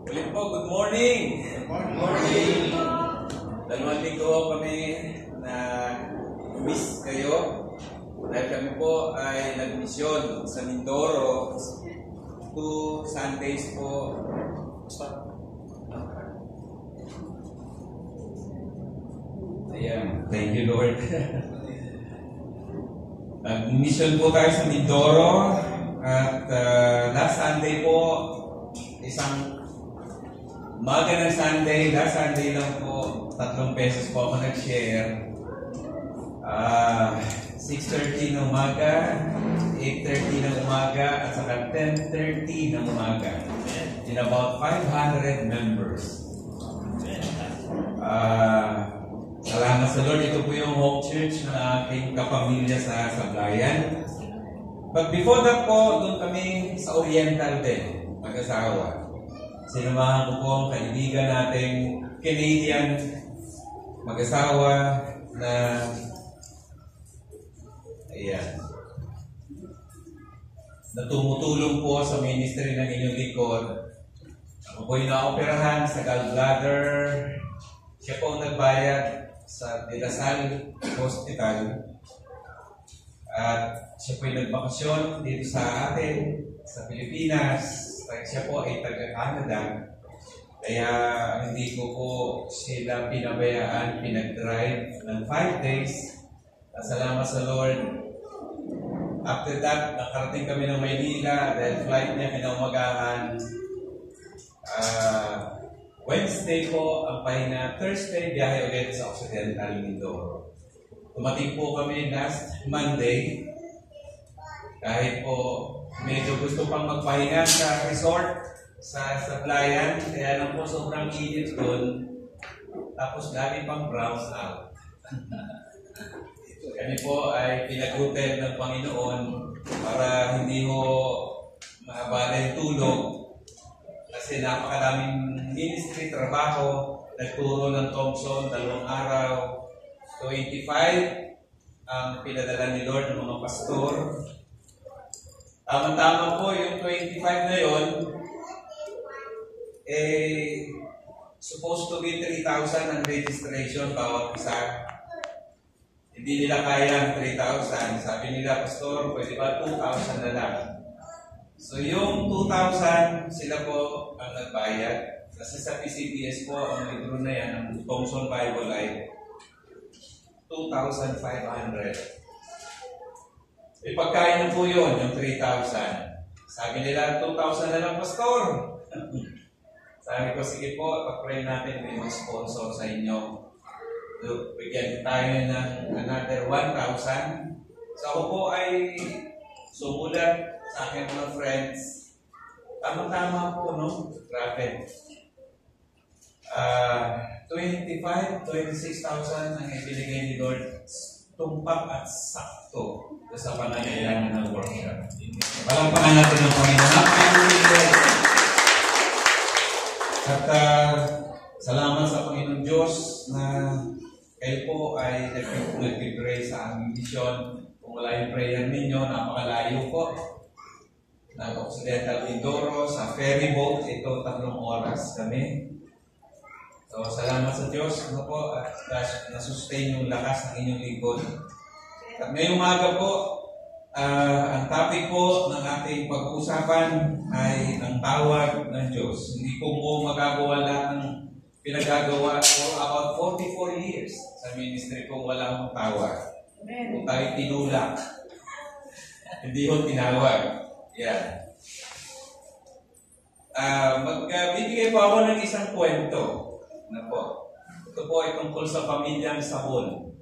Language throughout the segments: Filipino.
Ulit po, good morning! Good morning! Dalawang linggo kami na miss kayo dahil kami po ay nagmisyon sa Mindoro 2 Sundays po. Ayan, thank you Lord. Nag-mission po tayo sa Mindoro at last Sunday po, isang umaga ng Sunday, last Sunday lang po, 3 pesos po ako nag-share. 6:30 ng umaga, 8:30 ng umaga, at saka 10:30 ng umaga. In about 500 members. Salamat sa Lord. Ito po yung home church na aking kapamilya sa Sablayan. But before that po, doon kami sa Oriental din, mag-asawa. Sinamahan ko po ang kaibigan nating Canadian mag-asawa na na tumutulong po sa ministry ng inyong likod. Ako po yung naoperahan sa gallbladder. Siya po ang nagbayad sa De La Salle Hospital. At siya po yung nagbakasyon dito sa atin, sa Pilipinas. Siya po ay taga-Canada. Kaya hindi ko po sila pinabayaan, pinag-drive ng 5 days. At salamat sa Lord. After that, nakarating kami ng Maynila dahil flight niya kinaumagahan. Wednesday po ang pahinga. Thursday, biyahe ulit sa Occidental Mindoro. Tumating po kami last Monday. Kahit po medyo gusto pang magpahinga sa resort sa Sablayan, kaya lang po sobrang init doon. Tapos lagi pang brown out. Kami po ay pinagutin ng Panginoon para hindi ho maabala yung tulog. Kasi napakadaming ministry, trabaho, nagturo ng Thompson 2 araw, 25 ang pinadala ni Lord ng mga pastor. Tama-tama po yung 25 na yon, supposed to be 3,000 ang registration bawat isa. Hindi nila kaya ang 3,000. Sabi nila, Pastor, pwede ba 2,000 na lang? So yung 2,000, sila po ang nagbayad. Kasi sa PCBS po, ang libro na yan, ang Thompson Bible Life, 2,500. Ipagkain na po yun, yung 3,000. Sabi nila, 2,000 na lang, Pastor. Sabi ko, sige po, pag-pray natin, may mga sponsor sa inyo. So, bigyan tayo ng another 1,000. So, ako po ay sumulat sa aking mga friends. Tama-tama po, no? Grabe. 26,000 ang ibinigay ni Lord. Tumpak at sakto sa pangangailangan ng workshop. Palampakan natin ng Panginoon. At salamat sa Panginoon Diyos na kayo po ay nag-pray sa aming mission. Kung wala yung prayer ninyo, napakalayo po. Nag-Occidental Mindoro, sa ferry boat, ito 3 oras kami. So, salamat sa Diyos po at na-sustain yung lakas ng inyong lingkod. At ngayong umaga po, ang topic po ng ating pag-uusapan ay ang tawag ng Diyos. Hindi ko po magagawa lahat ng pinagagawa for about 44 years sa ministry kung wala akong tawag. Kung tayo tinulak, hindi ko tinawag. Yan. Magbibigay po ako ng isang kwento. Ito po ay tungkol sa pamilyang Sabon.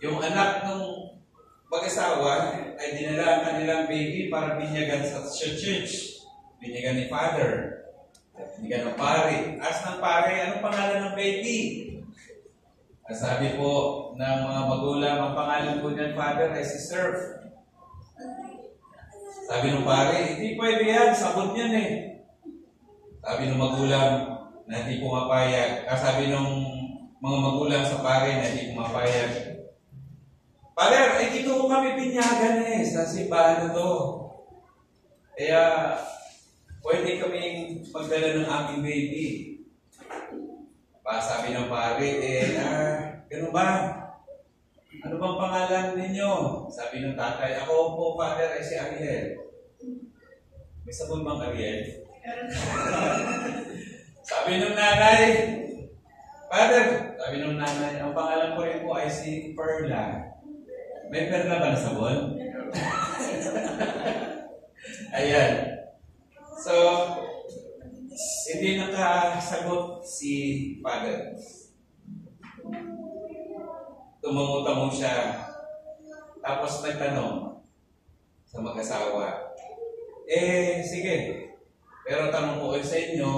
Yung anak ng mag-asawa ay dinala ang kanilang baby para binyagan sa church. Binyagan ni Father. Binyagan ng pare. As ng pare, anong pangalan ng baby? Sabi po ng mga magulang, ang pangalan po niyan, Father, ay si Surf. Sabi ng pare, hindi pwede yan, sabon yan eh. Sabi ng magulang, na hindi pumapayag. Sabi ng mga magulang sa pare na hindi pumapayag. Father, ay dito ko kami binyagan sa simbahan na to. Kaya, pwede kaming magdala ng aming baby. Sabi ng pare, gano'n ba? Ano bang pangalan ninyo? Sabi ng tatay, ako po, father, ay si Ariel. May sabon bang Ariel? Sabi ng nanay, father, sabi ng nanay, ang pangalan ko rin po ay si Perla. May Perla ba na sabon? Ayan. So, hindi nakasagot si father. Tumungo-tango siya. Tapos nagtanong sa mag-asawa. Sige. Pero tanong ko sa inyo,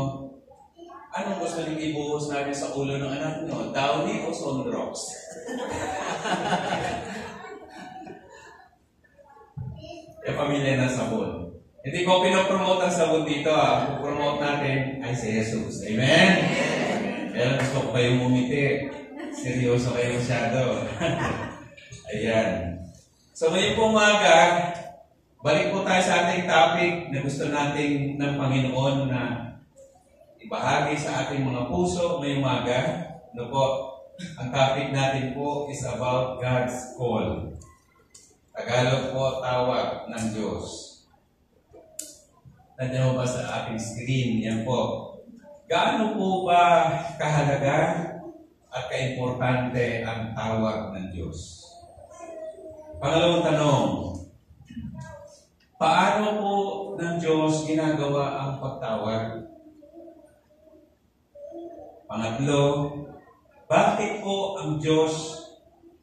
anong gusto niyong ibuhos namin sa ulo ng anak niyo? Downy o Sonrox? Pamilya ng sabon. Hindi ko pinopromote ang sabon dito. Pupromote natin ay si Jesus. Amen? Pero gusto ko kayong umiti. Seryoso kayo masyado. Ayan. So ngayong umaga, balik po tayo sa ating topic na gusto nating ng Panginoon na ibahagi sa ating mga puso ngayong umaga. Ano po? Ang topic natin po is about God's call. Tagalog po, tawag ng Diyos. Nandiyan ba sa ating screen? Yan po. Gaano po ba kahalaga at kaimportante ang tawag ng Diyos? Pangalawang tanong, paano po ng Diyos ginagawa ang pagtawag? Pangatlo, bakit po ang Diyos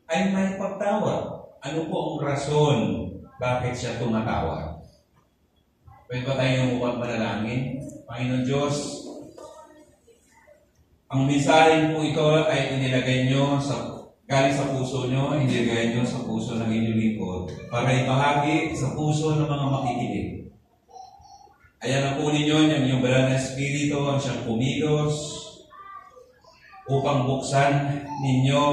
ay may pagtawag? Ano po ang rason bakit siya tumatawag? Pwede ba tayong manalangin? Panginoon Diyos, ang mensahe po ito ay inilagay nyo galing sa puso nyo, inilagay nyo sa puso ng inyong lingkod para ibahagi sa puso ng mga makikinig. Ayan na po ninyo yung inyong banal na espiritu ang siyang kumilos upang buksan ninyo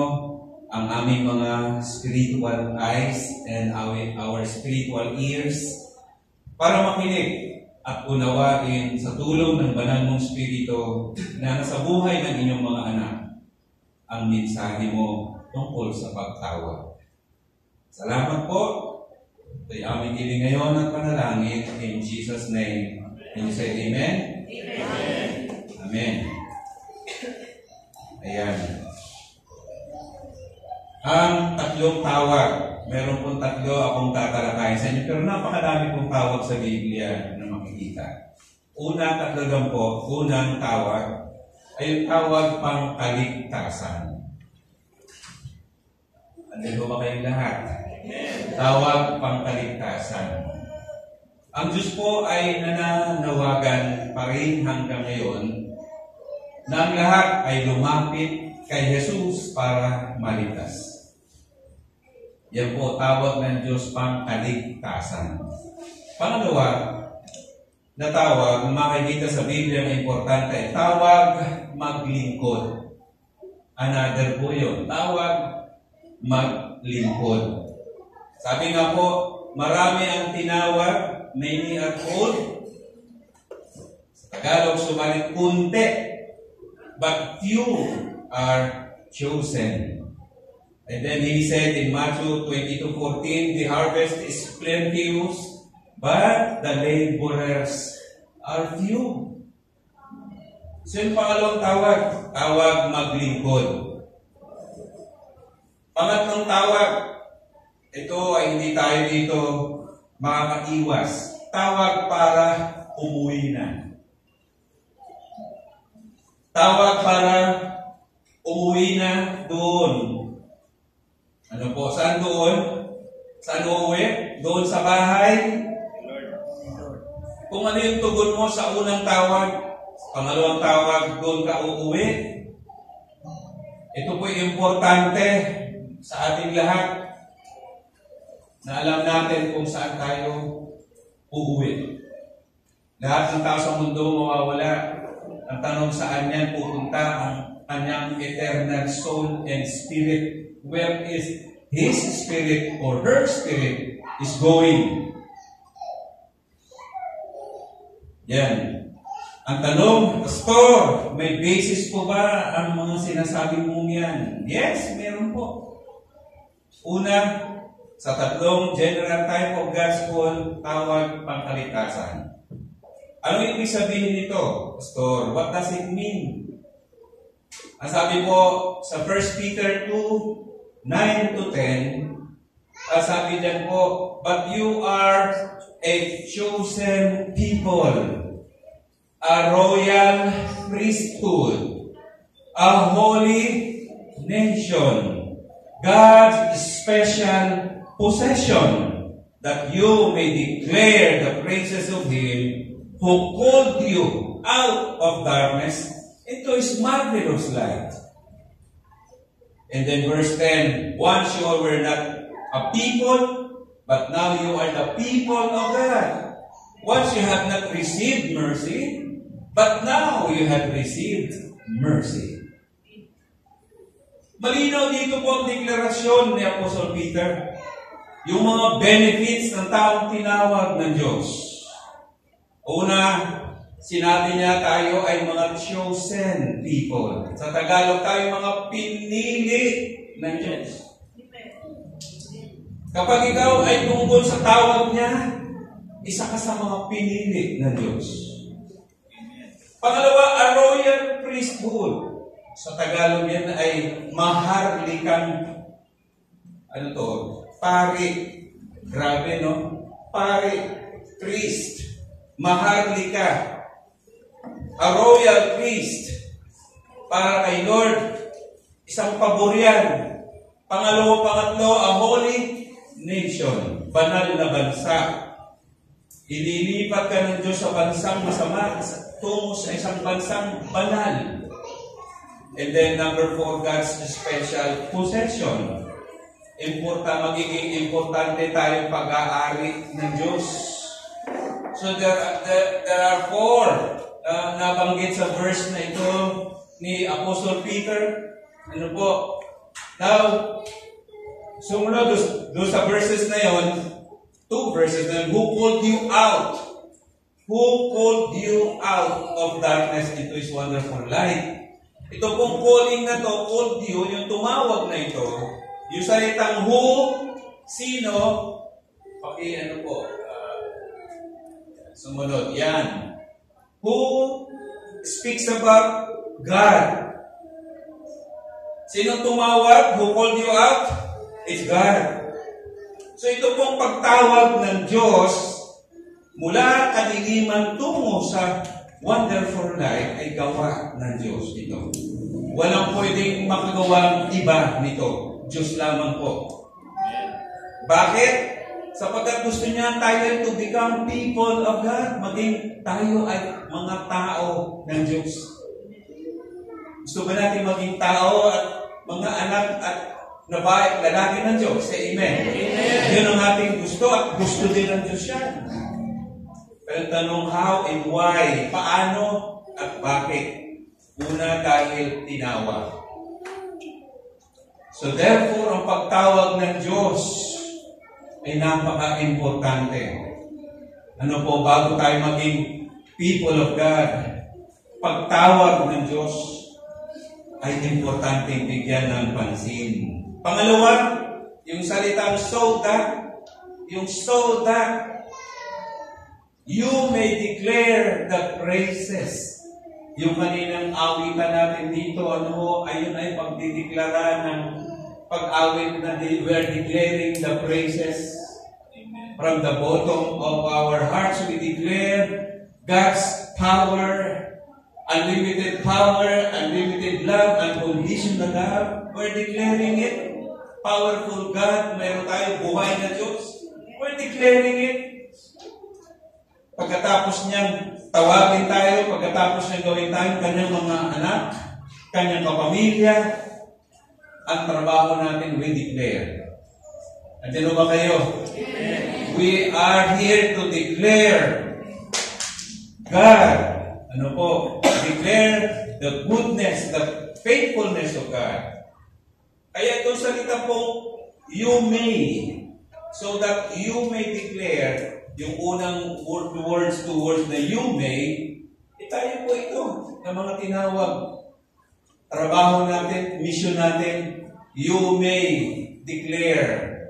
ang aming mga spiritual eyes and our spiritual ears para makinig at unawain sa tulong ng banal mong spirito na nasa buhay ng inyong mga anak ang mensahe mo tungkol sa pagtawag. Salamat po. Ito'y aming hiling ngayon at panalangin in Jesus' name. Can you say amen? Amen. Amen. Ayan. Ang tatlong tawag. Meron pong tatlo akong tatalakayin sa inyo, pero napakadami pong tawag sa Biblia na makikita. Tatlo lang po. Unang tawag ay yung tawag pang kaligtasan. Andito ba kayong lahat? Tawag pang kaligtasan. Ang Diyos po ay nananawagan pa rin hanggang ngayon na ang lahat ay lumapit kay Jesus para maligtas. Yan po, tawag ng Diyos pang kaligtasan. Pangalawa, na tawag, makikita sa Biblia na importante, tawag maglingkod. Another po yun, tawag maglingkod. Sabi nga po, marami ang tinawag, many are called. Sa Tagalog, sumalit kunti, but few are chosen. And then he said in Matthew 22:14, the harvest is plenteous, but the laborers are few. So yung pangalawang tawag, tawag maglingkod. Pangatlong tawag, ito ay hindi tayo dito makakaiwas. Tawag para umuwi na. Tawag para umuwi na doon. Ano po? Saan doon? Saan uuwi? Doon sa bahay? Kung ano yung tugon mo sa unang tawag, pangalawang tawag, doon ka uuwi. Ito po yung importante sa ating lahat na alam natin kung saan tayo uuwi. Lahat ng tao sa mundo mawawala. Ang tanong saan yan pupunta ang kanyang eternal soul and spirit. Where is his spirit or her spirit is going? Yan. Ang tanong, Pastor, may basis po ba ang mga sinasabi mong yan? Yes, meron po. Una, sa tatlong general type of gospel, tawag pangkaligtasan. Ano ibig sabihin nito, Pastor? What does it mean? Ang sabi po sa 1 Peter 2, 9 to 10, sabi dyan po, but you are a chosen people, a royal priesthood, a holy nation, God's special possession, that you may declare the praises of Him who called you out of darkness into His marvelous light. And then verse 10, once you were not a people, but now you are the people of God. Once you have not received mercy, but now you have received mercy. Malinaw dito po ang deklarasyon ni Apostle Peter. Yung mga benefits ng taong tinawag ng Diyos. Una, sinabi niya tayo ay mga chosen people. Sa Tagalog tayo mga pinili ng Diyos. Kapag ikaw ay tungkol sa tawag niya, isa ka sa mga pinili ng Diyos. Pangalawa, a royal priesthood. Sa Tagalog yan ay maharlikang, pari. Grabe, no? Pari, priest, maharlika. A royal priest. Para kay Lord, isang paboryan. Pangatlo, a holy nation. Banal na bansa. Ililipat ka ng Diyos sa bansang masama tungo sa isang bansang banal. And then number 4, God's special possession. Magiging importante tayong pag-aari ng Diyos. So there are 4 nabanggit sa verse na ito ni Apostle Peter. Ano po? Now, sumunod doon sa verses na yon, 2 verses na yun, who called you out? Who called you out of darkness into His wonderful light? Ito pong calling na to, called you, yung tumawag na ito, yung salitang who, sino, sumunod, yan. Who speaks about God? Sino tumawag? Who called you out? It's God. So ito pong pagtawag ng Diyos mula kadiliman tungo sa wonderful light ay gawa ng Diyos ito. Walang pwedeng makagawang iba nito. Diyos lamang po. Bakit? Sapagkat gusto niya tayo to become people of God. Maging tayo ay mga tao ng Diyos. Gusto ba natin maging tao at mga anak at lalaki ng Diyos? Say amen. Amen. Yun ang ating gusto at gusto din ng Diyos yan. Pero tanong how and why, paano at bakit? Una, dahil tinawag. So therefore, ang pagtawag ng Diyos ay napaka-importante. Ano po, bago tayo maging people of God, pagtawag ng Diyos ay importante bigyan ng pansin. Pangalawa, yung salitang so that you may declare the praises. Yung kaninang awitan natin dito, ayun ay pagdideklara ng pag-awit na we are declaring the praises. Amen. From the bottom of our hearts, we declare God's power, unlimited power, unlimited love, unconditional love. We're declaring it. Powerful God, mayroon tayo buhay na Diyos. We're declaring it. Pagkatapos niyang tawagin tayo, pagkatapos niyang gawin tayo kanyang mga anak, kanyang kapamilya, ang trabaho natin, we declare. Andiyan ba kayo? Amen. We are here to declare God. Declare the goodness, the faithfulness of God. Kaya itong salita po, you may, so that you may declare yung unang words na you may, tayo po ito, ng mga tinawag. Trabaho natin, mission natin, you may declare.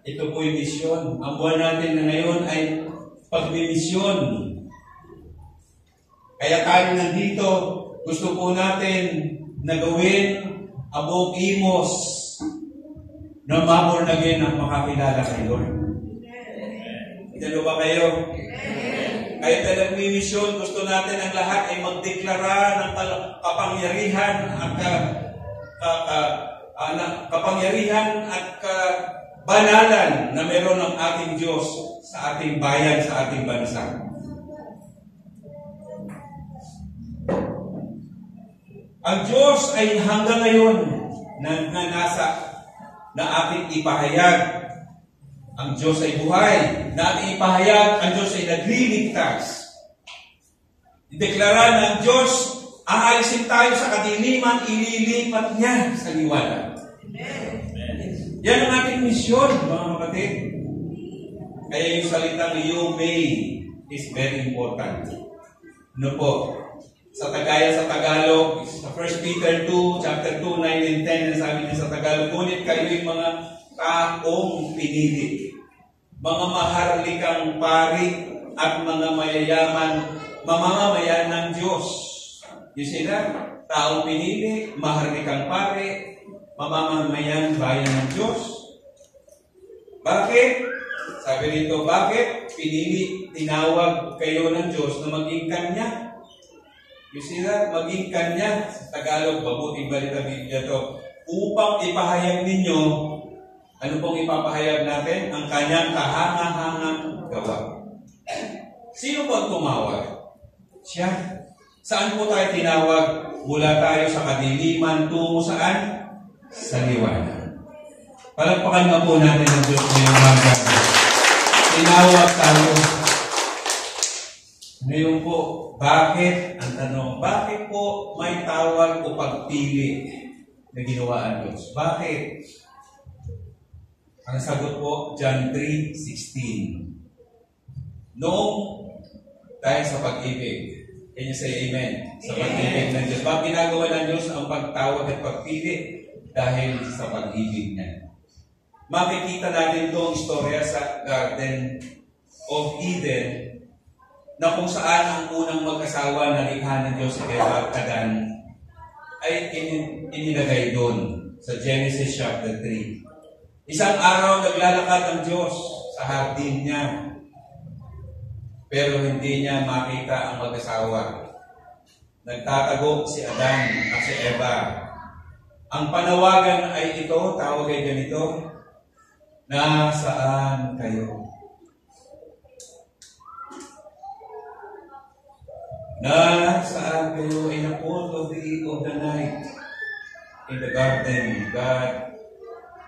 Ito po yung mission. Ang buwan natin na ngayon ay pagmimisyon. Kaya tayo nandito, gusto po natin na gawin abog imos na ma-born again ang makakilala kay Lord. Dalo ba kayo? Kaya talagang misyon, gusto natin ang lahat ay magdeklara ng kapangyarihan at kapangyarihan at kabanalan na meron ng ating Diyos sa ating bayan, sa ating bansa. Ang Diyos ay hanggang ngayon na ating ipahayag. Ang Diyos ay buhay. Na ating ipahayag, ang Diyos ay nagliligtas. Ideklara na ang Diyos, aalisin tayo sa kadiliman, ililipat niya sa liwanag. Amen. Yan ang ating misyon, mga kapatid. Kaya yung salitang you may is very important. Ano po? Sa Tagalog, sa 1 Peter 2, chapter 2, 9 and 10, sabi niya sa Tagalog, ngunit kayo yung mga taong pinili, mga maharlikang pari at mga mamamayan ng Diyos. You see that? Taong pinili, maharlikang pari, mamamayan bayan ng Diyos. Bakit? Sabi rito, bakit? Pinili, tinawag kayo ng Diyos na maging Kanya. You see that? Maging Kanya. Sa Tagalog, mabuting balita Biblia to. Upang ipahayag ninyo, ano pong ipapahayag natin? Ang Kanyang kahanga-hangang gawa. Sino po ang tumawag? Siya. Saan po tayo tinawag? Mula tayo sa kadiliman, tungo saan? Sa liwanag. Palagpakan nga po natin ang Diyos ngayong umaga. Tinawag tayo. Ngayon po, bakit? Ang tanong, bakit po may tawag o pagpili na ginawa ang Diyos? Bakit? Ang sagot po, John 3:16. Noong dahil sa pag-ibig, can you say amen? Sa pag-ibig ng Diyos. Bakit ginagawa ng Diyos ang pagtawag at pagpili? Dahil sa pag-ibig niya. Makikita natin itong istorya sa Garden of Eden na kung saan ang unang mag-asawa na likha ng Diyos si Eva at Adan ay inilagay doon sa Genesis chapter 3. Isang araw naglalakad ang Diyos sa hardin niya. Pero hindi niya makita ang mag-asawa. Nagtatago si Adan at si Eva. Ang panawagan ay ito, tawag ay ganito, nasaan kayo? Nasaan kayo in the cool of the night in the garden? God,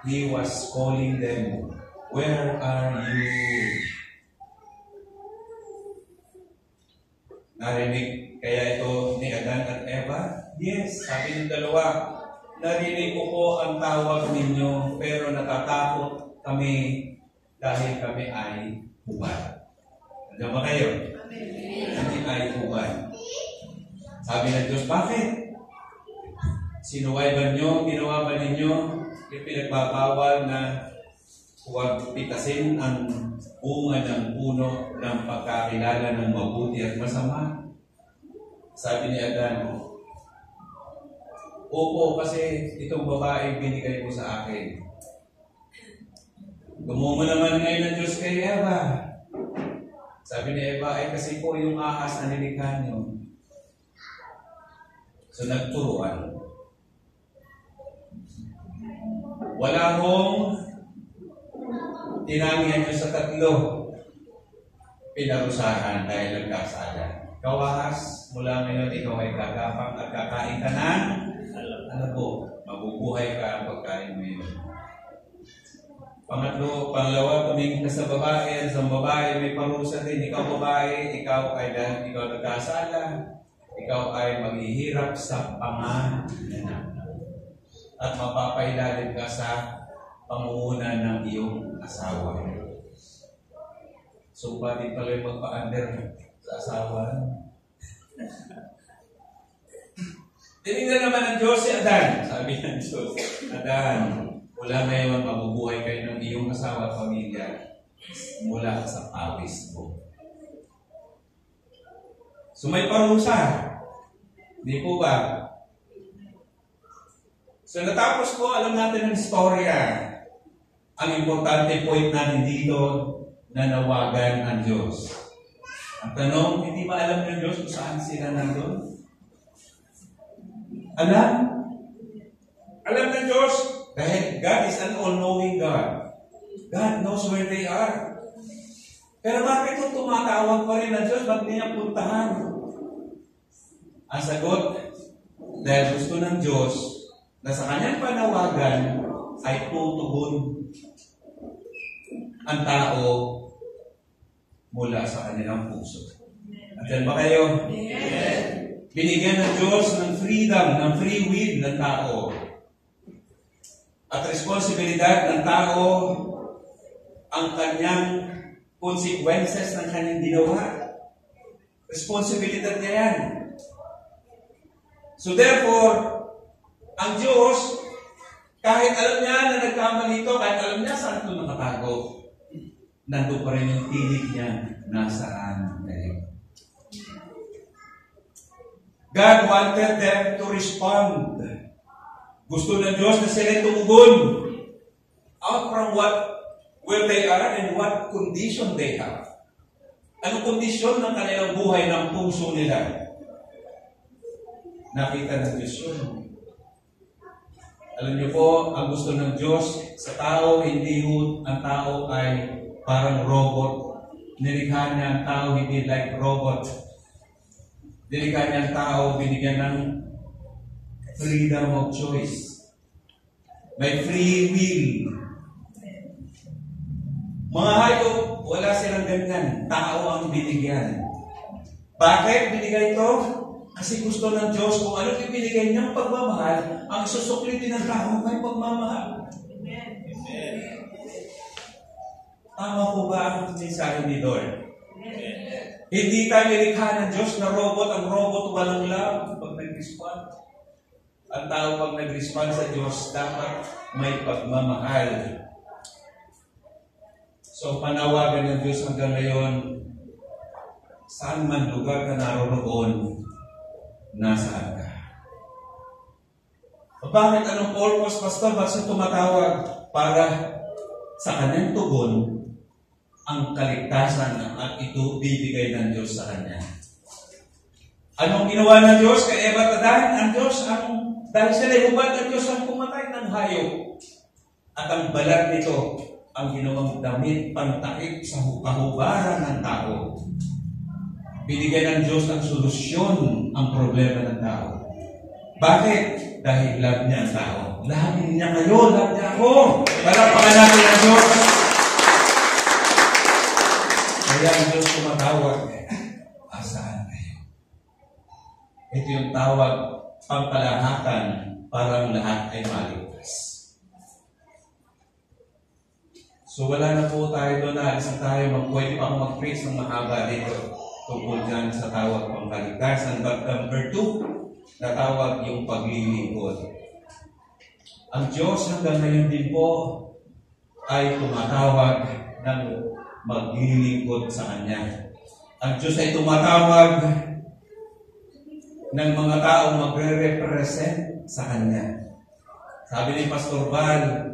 He was calling them, where are you? Narinig kaya ito ni Adan at Eva? Yes, sabi ng dalawa. Narinig ko po ang tawag ninyo, pero natatakot kami dahil kami ay hubad. Ano ba kayo? Kami ay hubad. Sabi ng Diyos, bakit? Sinuway ba nyo? Ginawa ba ninyo? Ipinagbabawal na huwag pitasin ang bunga ng puno ng pagkakilala ng mabuti at masama. Sabi ni Adan, opo, kasi itong babae binigay mo sa akin. Gumungo naman ngayon ng Diyos kay Eva. Sabi ni Eva, ay kasi po yung ahas na nilikha niyo. So nagturuan. Wala hong tinangihan nyo sa tatlo. Pinarusahan dahil nagkasala. Kawahas, mula ngayon ikaw ay gagapang at kakain ka ng ano po, mabubuhay ka ang pagkain mo yun. Pangalawa, tumingin ka sa babae. Sa babae may parusa din. Ikaw babae, ikaw ay dahil ikaw nagkasala, ikaw ay maghihirap sa panganganak. At mapapailalim ka sa pangunguna ng iyong asawa. So, pati pala yung magpa-under sa asawa. Tinignan naman ng Diyos si Adan. Sabi ng Diyos, Adan, mula ngayon mabubuhay kayo ng iyong asawa at pamilya mula sa pawis mo. So may parusa. Di po ba? So natapos po, alam natin ang istorya. Ang importante point natin dito, nanawagan ang Diyos. Ang tanong, hindi ba alam ng Diyos kung saan sila nandun? Alam? Alam ng Diyos? Dahil God is an all-knowing God. God knows where they are. Pero bakit kung tumatawag pa rin ng Diyos, ba't niya puntahan? Ang sagot, dahil gusto ng Diyos na sa kanyang panawagan ay tutugon ang tao mula sa kanilang puso. At yan ba kayo? Yes. Binigyan ng Diyos ng freedom, ng free will ng tao. At responsibilidad ng tao ang kanyang consequences ng kanyang ginawa. Responsibilidad niya yan. So therefore, ang Diyos, kahit alam niya na nagkamali ito, kahit alam niya saan ito nakatago, nandun pa rin yung tinig niya nasaan kayo. God wanted them to respond. Gusto ng Diyos na sila tumugon out from where they are and what condition they have. Anong kondisyon ng kanilang buhay ng puso nila? Nakita ng Diyos yun. Alam niyo po, ang gusto ng Diyos sa tao, hindi ang tao ay parang robot. Nilikha niya ang tao hindi like robot. Nilikha niya ang tao, binigyan ng freedom of choice. May free will. Mga hayop, wala silang ganyan. Tao ang binigyan. Bakit binigay ito? Kasi gusto ng Diyos kung ano ibinigay niyang pagmamahal, ang susuplitin ng tao may pagmamahal. Amen. Amen. Tama po ba ang mensahe ni Lord? Amen. Hindi tayo nilikha ng Diyos na robot. Ang robot walang love pag nag-respond. Ang tao pag nag-respond sa Diyos, dapat may pagmamahal. So, panawagan ng Diyos hanggang ngayon, saan man lugar ka naroon, nasaan ka? Bakit anong purpose, Pastor? Bakit tumatawag? Para sa kanyang tugon, ang kaligtasan at ito bibigay ng Diyos sa kanya. Anong ginawa ng Diyos kay Eva at Adan? Ang Diyos, dahil sila hubad, ang Diyos ang pumatay ng hayop. At ang balat nito, ang ginawang damit pantakip sa kahubaran ng tao. Binigyan ng Diyos ang solusyon ang problema ng tao. Bakit? Dahil love niya ang tao. Love niya kayo, love niya ako. Palakpakan natin ang Diyos. Kaya ang Diyos tumatawag, asaan kayo? Ito yung tawag, pangkalahatan para ang lahat ay maligtas. So wala na po tayo doon, alis na tayo, pwede pa akong mag-preach ng mahaba dito tungkol dyan sa tawag pangkaligtasan. But number 2, na tawag yung paglilingkod. Ang Diyos hanggang ngayon din po ay tumatawag ng maglilingkod sa Kanya. Ang Diyos ay tumatawag ng mga taong magre-represent sa Kanya. Sabi ni Pastor Val,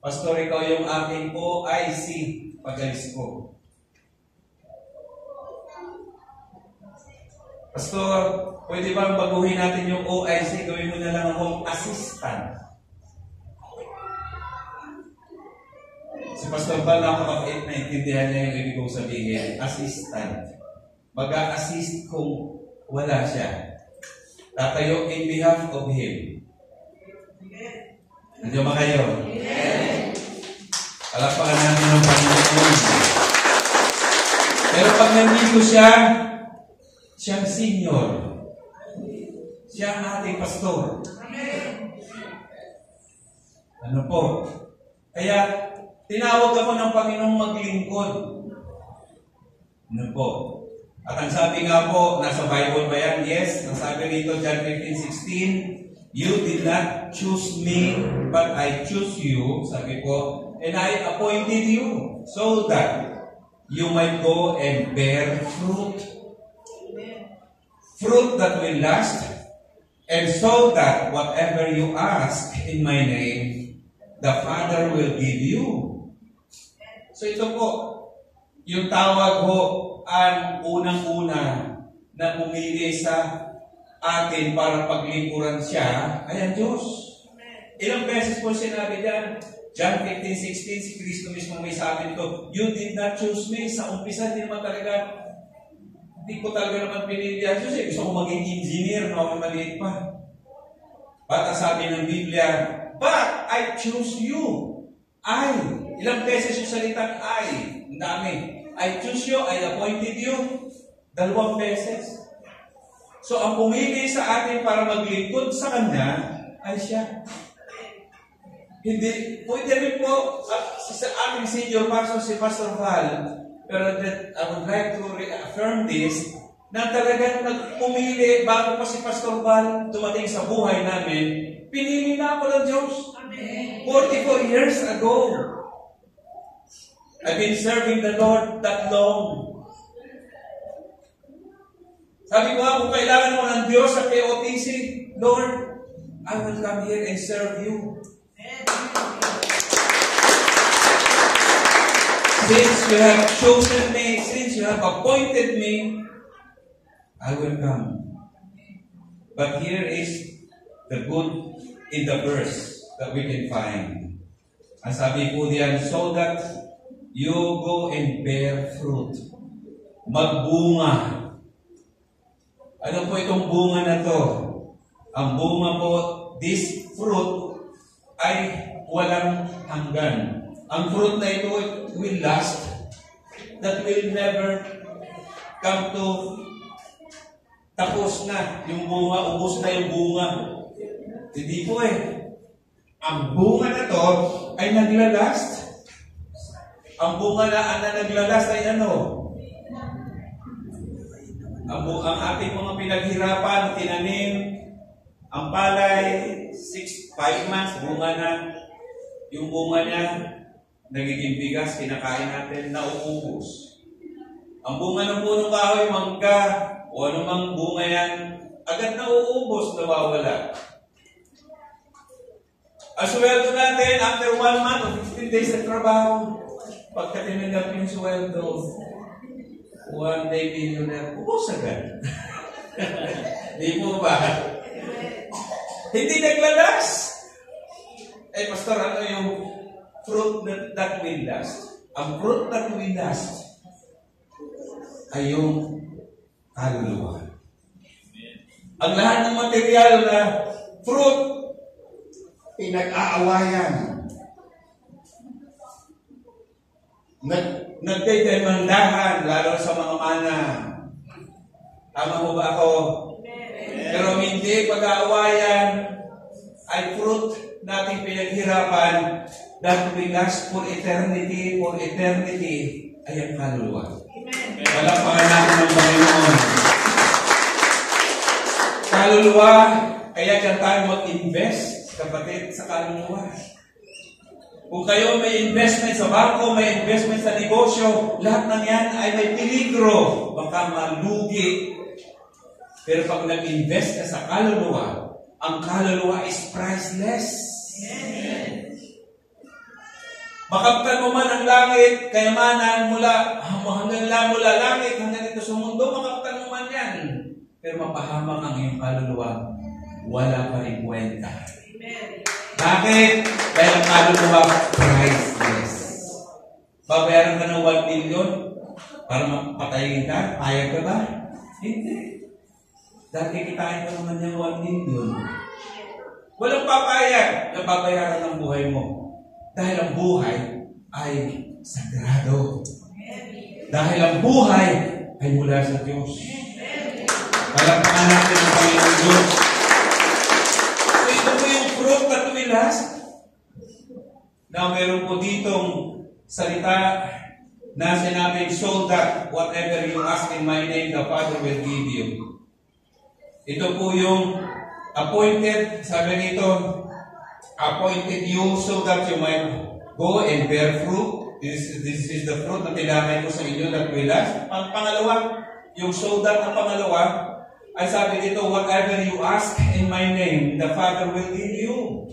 Pastor, ikaw yung aking OIC pag-alis ko. Pastor, pwede ba baguhin natin yung OIC? Gawin mo na lang akong assistant. Si Pastor Val, nakakapait na intindihan niya yung ibig kong sabihin. Assistant. Mag-a-assist kung wala siya. Tatayo in behalf of Him. Nandiyo ba kayo? Palakpakan natin ng Panginoon. Pero pag nandito siya, siyang senior. Siya ang ating pastor. Ano po? Kaya, tinawag ako ng Panginoong maglingkod. Ano po? At ang sabi nga po, nasa Bible ba yan? Yes. Ang sabi dito, John 15:16, you did not choose me, but I choose you, sabi po, and I appointed you, so that you might go and bear fruit. Fruit that will last, and so that whatever you ask in my name, the Father will give you. So ito po, yung tawag ho, ang unang-una na pumili sa atin para paglingkuran siya ay ang Diyos. Ilang beses po sinabi diyan? John 15:16, si Kristo mismo may sabi nito, you did not choose me. Sa umpisa, hindi ko talaga naman pinili ang Diyos. Gusto ko maging engineer, no? Maliit pa. But ang sabi ng Biblia, but I choose you. Ilang beses yung salitang I. Ang dami. I choose you, I appointed you. 2 beses. So, ang pumili sa atin para maglingkod sa Kanya ay siya. Hindi, pwede rin po sa aming senior pastor, si Pastor Val, pero that I would like to reaffirm this, na talagang nagpumili bago pa si Pastor Val dumating sa buhay namin, pinili na ako ng Diyos. Amen. 44 years ago. I've been serving the Lord that long. Sabi ko kung kailangan mo ng Diyos sa POTC, Lord, I will come here and serve you. Since you have chosen me, since you have appointed me, I will come. But here is the good in the verse that we can find. Ang sabi po diyan, so that you go and bear fruit. Magbunga. Ano po itong bunga na to? Ang bunga po, this fruit ay walang hanggan. Ang fruit na ito will last. That will never come to tapos na yung bunga, ubos na yung bunga. Hindi po eh. Ang bunga na to ay naglalast. Ang bunga na naglalast ay ano? Ang ating mga pinaghirapan, tinanim, ang palay, 5 months, bunga na. Yung bunga niya, nagiging bigas, kinakain natin, nauubos. Ang bunga ng punong kahoy, mangga, o anumang bunga yan, agad nauubos, nawawala. Ang sweldo natin, after 1 month o 15 days na trabaho, pagka tinanggap yung sweldo, 1 day millionaire, ubos agad. Di po ba? Hindi naglalas. Eh, Pastor, ano yung fruit that will last? Ang fruit that will last ay yung kaluluwa. Ang lahat ng material na fruit, pinag-aawayan. Nagdedemandahan, lalo sa mga mana. Tama mo ba ako? Pero hindi pag-aawayan ay fruit nating pinaghirapan that will last for eternity, ay ang kaluluwa. Palakpakan natin ng Panginoon. Kaluluwa, kaya dyan tayo mag-invest, kapatid, sa kaluluwa. Kung kayo may investment sa bangko, may investment sa negosyo, lahat ng yan ay may peligro. Baka malugi. Pero pag nag-invest ka sa kaluluwa, ang kaluluwa is priceless. Amen. Makaptan mo man ang langit, kayamanan mula langit hanggang dito sa mundo, makaptan mo man yan. Pero mapahamak ang iyong kaluluwa, wala pa rin kwenta. Bakit? Dahil ang kaluluwa, priceless. Babayaran ka ng 1 million para mapatayin ka? Payag ka ba? Hindi. Dahil kikitain ka naman yung 1 million. Walang papayag na babayaran ng buhay mo. Dahil ang buhay ay sagrado. Dahil ang buhay ay mula sa Diyos. Palakpakan natin ang Panginoon Diyos. So ito po yung fruit na tumilas na meron po ditong salita na sinabing, so that whatever you ask in my name, the Father will give you. Ito po yung appointed, sabi nito, appointed you so that you might go and bear fruit. This is the fruit na tinamay ko sa inyo that will last. Pangalawa, yung so that na pangalawa, ay sabi dito, whatever you ask in my name, the Father will give you.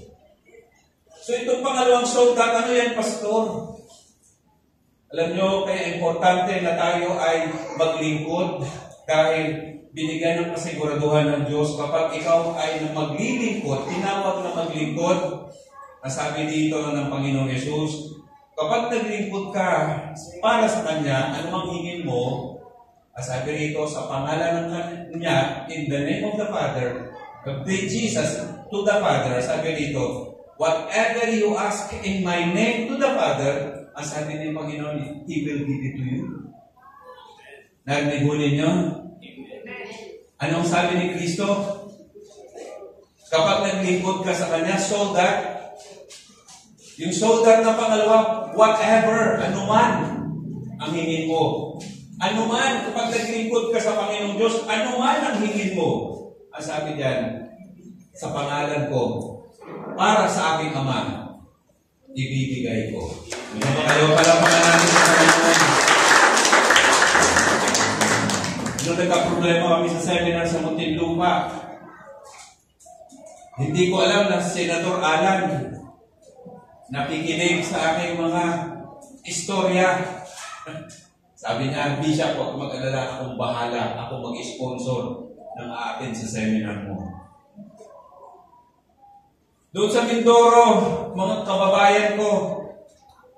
So itong pangalawang so that, ano yan, Pastor? Alam nyo, kaya importante na tayo ay maglingkod dahil binigyan ng kasiguraduhan ng Diyos kapag ikaw ay maglilingkod, tinawag na maglingkod, nasabi dito ng Panginoong Yesus, kapag naglingkod ka para sa Kanya, anumang hingin mo, sabi rito sa pangalan ng Kanya, in the name of the Father, Jesus to the Father, sabi rito, whatever you ask in my name to the Father, ang sabi ng Panginoon, He will give it to you. Narinig mo ninyo? Anong sabi ni Kristo? Kapag naglingkod ka sa Kanya, so that, yung so that na pangalawa, whatever, anuman ang hingin mo. Anuman, kapag naglingkod ka sa Panginoong Diyos, anuman ang hingin mo. Ang sabi diyan, sa pangalan ko, para sa aking Ama, ibibigay ko. Ano ba kayo? Palampakan natin sa Panginoon. Nung nagka-problema kami sa seminar sa Muntinlupa, hindi ko alam na si Senador Alan nakikinig sa aking mga istorya. Sabi niya, Bishop, huwag mag-alala, akong bahala, ako mag-sponsor ng aatin sa seminar mo. Doon sa Mindoro, mga kababayan ko,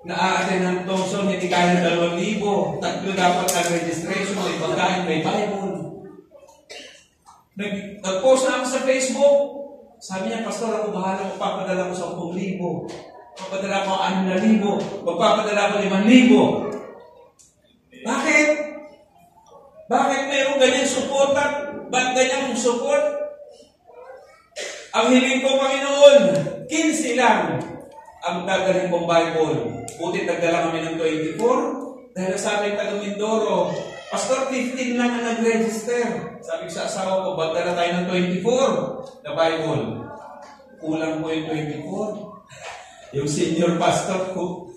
na aatin ng Thompson, hindi kaya 2,000, tatlo dapat ang registration, may pagkain, may Bible. Nag-post na ako sa Facebook, sabi niya, Pastor, ako bahala, magpapadala ko sa 10,000, magpapadala ko 6,000, magpapadala ko 5,000. Bakit? Bakit mayroong ganyan suporta? Ba't ganyang support? Ang hiling ko, Panginoon, 15 lang ang dadalhin kong Bible. Buti nagdala kami ng 24. Dahil sabi ng taga Mindoro, Pastor, 15 lang ang nag-register. Sabi ko sa asawa ko, ba't dala tayo ng 24 na Bible? Kulang po yung 24. Yung senior pastor ko,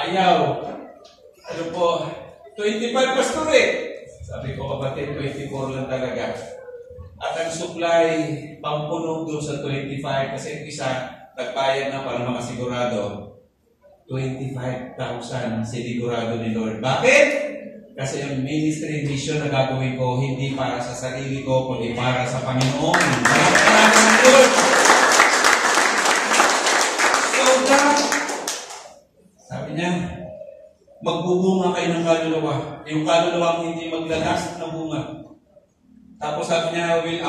ayaw. Ano po, 25 pastor Sabi ko, kapatid, 24 lang talaga. At ang supply, pampunog doon sa 25 kasi yung isa, nagbayad na para makasigurado. 25,000 sinigurado ni Lord. Bakit? Kasi ang ministry mission na gagawin ko, hindi para sa sarili ko, kundi para sa Panginoon. So that, sabi niya, magbubunga kayo ng kaluluwa. Yung kaluluwa ang hindi maglalas na bunga. Tapos sabi niya, I will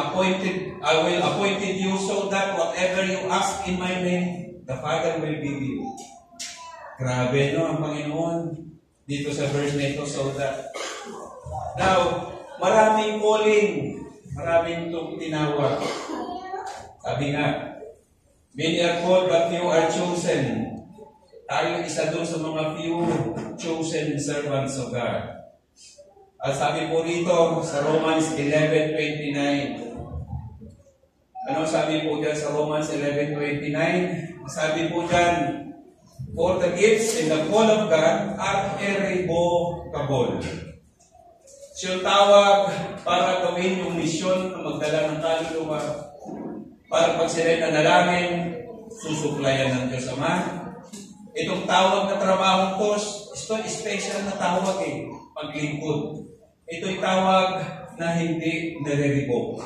appointed you so that whatever you ask in my name, the Father will give you. Grabe, no? Ang Panginoon dito sa verse na ito, so that. Now, maraming calling, maraming tinawag. Sabi nga, many are called but few are chosen. Tayo isa doon sa mga few chosen servants of God. At sabi po rito sa Romans 11:29. Ano sabi po dyan sa Romans 11:29? Sabi po dyan, for the gifts and the call of God are irrevocable. Siya tawag para gawin yung misyon na magdala ng kaluluwa. Para pag sila'y nanalangin, susuplayan ng Diyos Ama. Itong tawag na trabaho ko, ito special na tawag paglingkod. Ito'y tawag na hindi nare-revoke.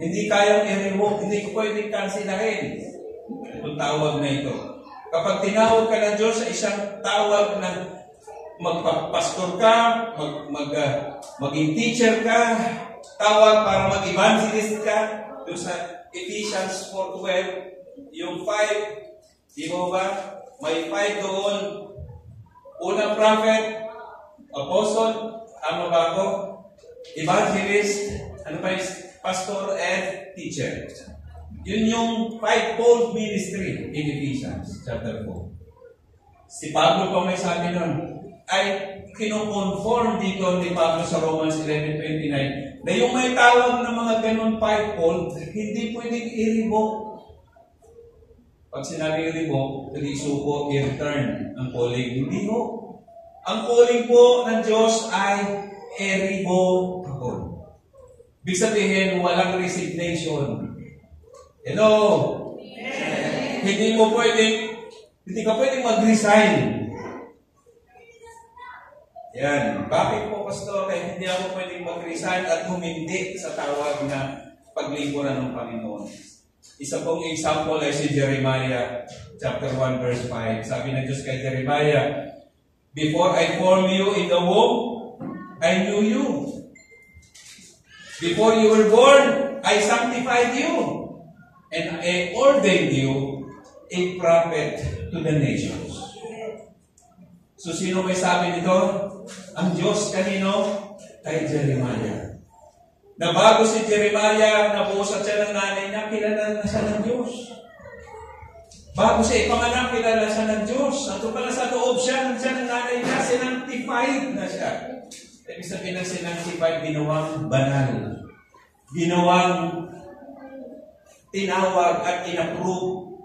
Hindi kayang i-revoke, hindi ko pwedeng kansilahin. Itong tawag na ito. Kapag tinawag ka ng Diyos sa isang tawag na magpapastor ka, maging teacher ka, tawag para mag-evangelist ka, doon sa Ephesians 4:12, yung 5, di mo ba? May 5 doon. Unang prophet, apostle, ano ba ako? Evangelist, ano pa is pastor and teacher. Yun yung 5-fold ministry in Ephesians chapter 4. Si Pablo pa may sabi nun, ay kinoconform dito ni Pablo sa Romans 11:29 na yung may tawag ng mga ganun fivefold, hindi pwedeng i-revoke. Pag sinabi i-revoke, hindi suko, i-return ang calling. Hindi ho. Ang calling po ng Diyos ay irrevocable. Ibig sabihin, walang resignation. Hello? Yeah. Hindi ka pwedeng mag-resign. Yan. Bakit po, Pastor? Kaya hindi ako pwedeng mag-resign at humindi sa tawag na paglingkuran ng Panginoon. Isa pong example ay si Jeremiah chapter 1 verse 5. Sabi ng Diyos kay Jeremiah, "Before I formed you in the womb, I knew you. Before you were born, I sanctified you. And I ordained you a prophet to the nations." So, sino may sabi nito? Ang Diyos kanino? Kay Jeremiah. Na bago si Jeremiah, nabuhos siya ng nanay niya, kilala na siya ng Diyos. Bago siya ipanganak, kilala siya ng Diyos. At pala sa loob siya ng nanay niya, sinantified na siya. Ibig sabihin ng sinantified, ginawang banal. Ginawang tinawag at inapprove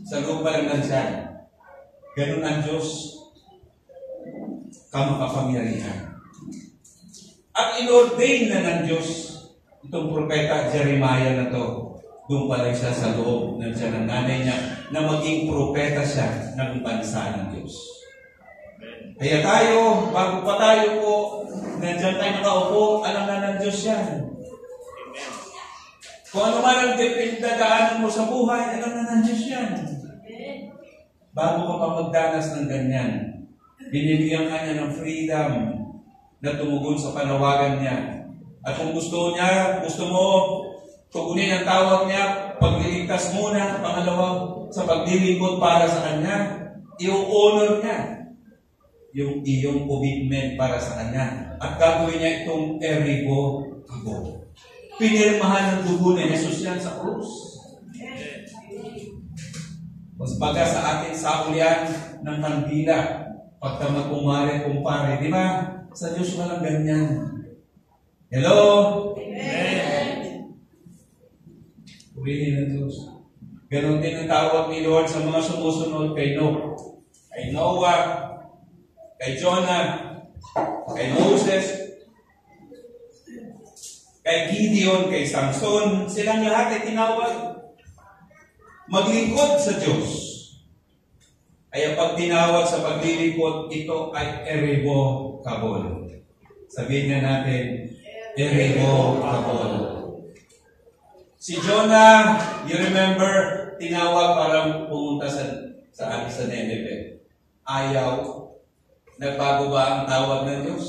sa loob pa lang ng siya. Ganun ang Diyos kamakapangyarihan. At inordain na ng Diyos itong propeta Jeremiah na to. Doon pa lang siya sa loob ng siya ng nanay niya na maging propeta siya ng bansa ng Diyos. Kaya tayo, bago pa tayo po, nandiyan tayo nakaupo, alam na ng Diyos yan. Kung ano man ang pinagdadaanan mo sa buhay, alam na ng Diyos yan. Bago ka pa magdanas ng ganyan, binibigyan ka niya ng freedom na tumugon sa panawagan niya. At kung gusto mo tugunin ang tawag niya, pagliligtas muna, pangalawa, sa paglilingkod para sa Kanya, i-honor niya yung iyong commitment para sa Kanya. At gagawin niya itong irrevocable. Pinirmahan ng dugo ni Jesus yan sa krus. Mas baga sa ating saulian ng kandila, pagka magkumare-kumpare, di ba? Sa Diyos walang ganyan. Hello? Amen. Purihin ng Diyos. Ganon din ang tawag ni Lord sa mga sumusunod kay Noah, kay Jonah, kay Moses, kay Gideon, kay Samson. Silang lahat ay tinawag maglingkod sa Diyos. Kaya pag tinawag sa paglilingkod, ito ay irrevocable. Sabihin nga natin, irrevocable. Si Jonah, you remember, tinawag para pumunta sa Nineveh. Ayaw. Nagbago ba ang tawag ng Diyos?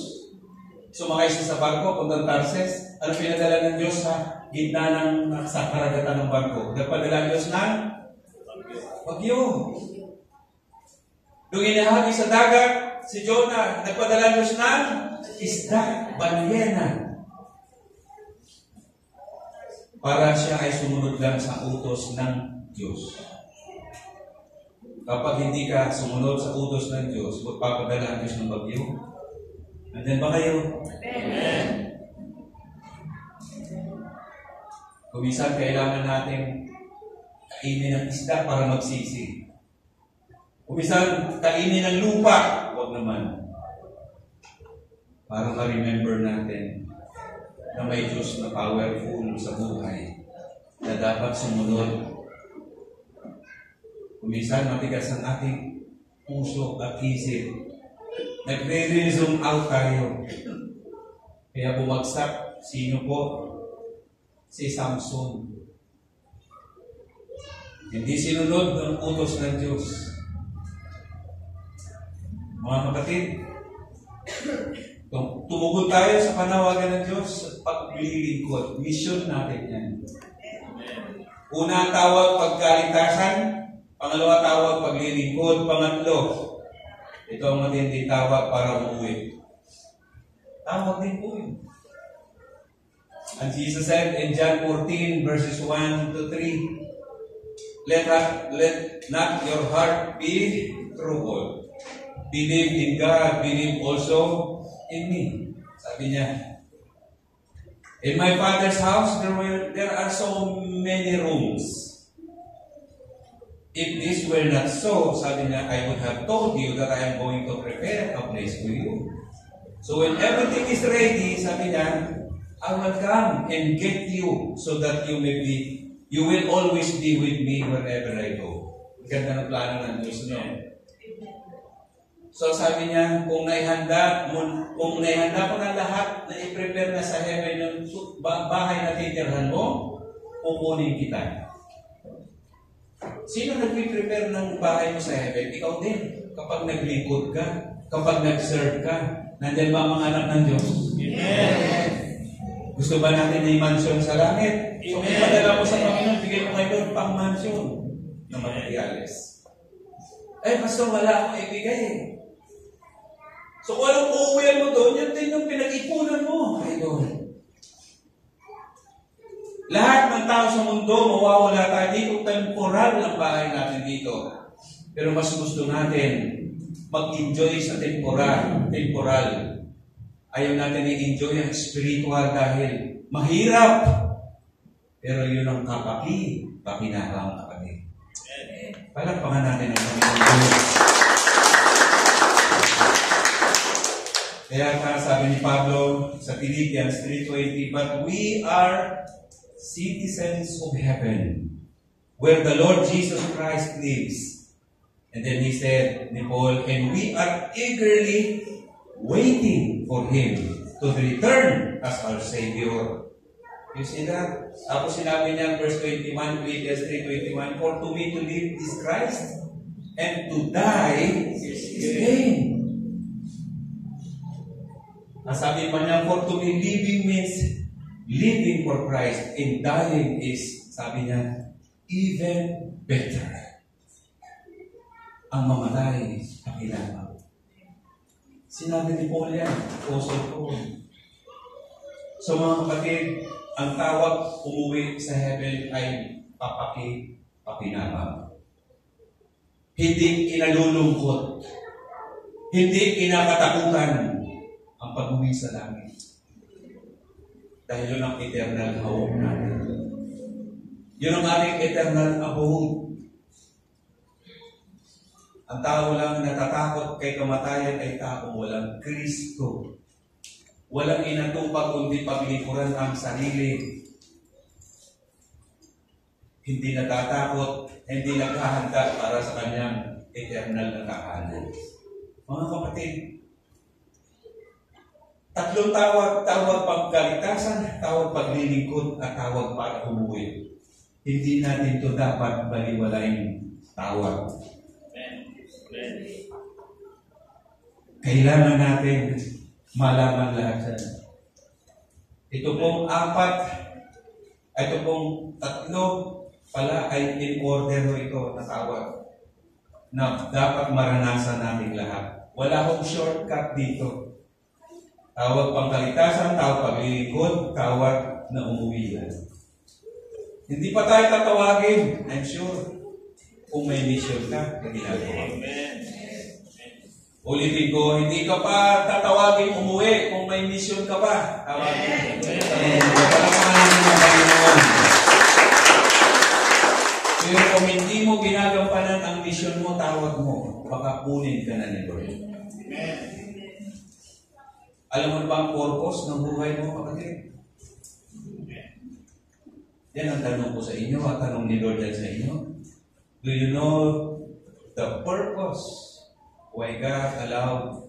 Sumakay siya sa barko, puntang Tarses. Ano pinadala ng Diyos sa gitna sa karagatan ng barko? Nagpadala ng Diyos ng bagyo. Nung inahagi sa dagat, si Jonah, nagpadala ng Diyos ng isda, balyena. Para siya ay sumunod lang sa utos ng Diyos. Kapag hindi ka sumunod sa utos ng Diyos, magpapadala ang Diyos ng bagyo. Andiyan ba kayo? Amen. Kung minsan kailangan natin kainin ng isda para magsisi. Kung minsan kainin ng lupa, huwag naman. Para ma-remember natin na may Diyos na powerful sa buhay na dapat sumunod. Kung minsan matigas ang ating puso at isip, nagre-resume out tayo. Kaya bumagsak, sino po? Si Samson. Hindi sinunod ng utos ng Diyos. Mga kapatid, tumugon tayo sa panawagan ng Diyos sa paglilingkod. Mission natin yan. Una tawag pagkaligtasan, pangalawa tawag paglilingkod, pangatlo, ito ang matinding tawag para umuwi. Tawag din po yun. And Jesus said in John 14 verses 1 to 3, Let not your heart be troubled. believe in God, believe also in me. Sabi niya, in my Father's house, there are so many rooms. If this were not so, sabi niya, I would have told you that I am going to prepare a place for you. So when everything is ready, sabi niya, I will come and get you so that you will always be with me wherever I go. Ganda ng plano ng Diyos niyo. So sabi niya, kung naihanda ko na lahat na i-prepare na sa heaven yung bahay na titirhan mo, pupunin kita. Sino nag-prepare ng bahay mo sa heaven? Ikaw din. Kapag naglingkod ka, kapag nag-serve ka, nandiyan ba ang mga anak ng Diyos? Amen. Gusto ba natin na mansion sa langit? So kung padala mo sa Panginoon, bigay mo kayo doon pang mansion na materials. Eh, pastor, wala akong ibigay eh. So kung anong uuwihan mo doon, yan din yung pinag-ipunan mo. Ay doon. Lahat ng tao sa mundo, mawawala tayo dito. Temporal ang bahay natin dito. Pero mas gusto natin mag-enjoy sa temporal. Ayaw natin i-enjoy ang spiritual dahil mahirap. Pero yun ang pakinahang kapatid. Palakpakan natin ang Panginoon. Kaya sabi ni Pablo sa Philippians 3:20, but we are citizens of heaven, where the Lord Jesus Christ lives. And then he said, ni Paul, and we are eagerly waiting for Him to return as our Savior. You see that? Tapos sinabi niya, verse 21, Philippians 3:21, for to me to live is Christ, and to die is gain. Sabi pa niya, for to me living means living for Christ, and dying is, sabi niya, even better. Ang mamatay, pakinabang. Sinabi ni Paul yan, Apostle Paul. So mga kapatid, ang tawag umuwi sa heaven ay pakinabang. Hindi kinalulungkot. Hindi kinakatakutan ang pag-uwi sa langit. Dahil yun ang eternal hope natin. Yun ang ating eternal abode. Ang tao lang natatakot kay kamatayan ay tao walang Kristo. Walang inatupag kundi paglikuran ang sarili. Hindi natatakot, hindi naghahanda para sa kanyang eternal na kahanan. Mga kapatid, tatlong tawag pagkalitasan, tawag paglilingkod, at tawag para umuwi. Hindi natin ito dapat baliwalaing tawag. Kailangan natin malaman lahat yan. Ito pong tatlo pala ay in order ito na tawag na dapat maranasan natin lahat. Wala akong shortcut dito. Tawag pangkalitasan, tawag paglilingkod, tawag na umuwi lang. Hindi pa tayo tatawagin, I'm sure, kung may mission ka na ginagawa. Ulitin ko, hindi ka pa tatawagin umuwi kung may mission ka pa. Tawagin. Pero kung hindi mo ginagampanan ang mission mo, tawag mo, baka kunin ka na ni Lord. Alam mo ba ang purpose ng buhay mo, kapatid? Yan ang tanong ko sa inyo, at tanong ni Lord yan sa inyo. Do you know the purpose why God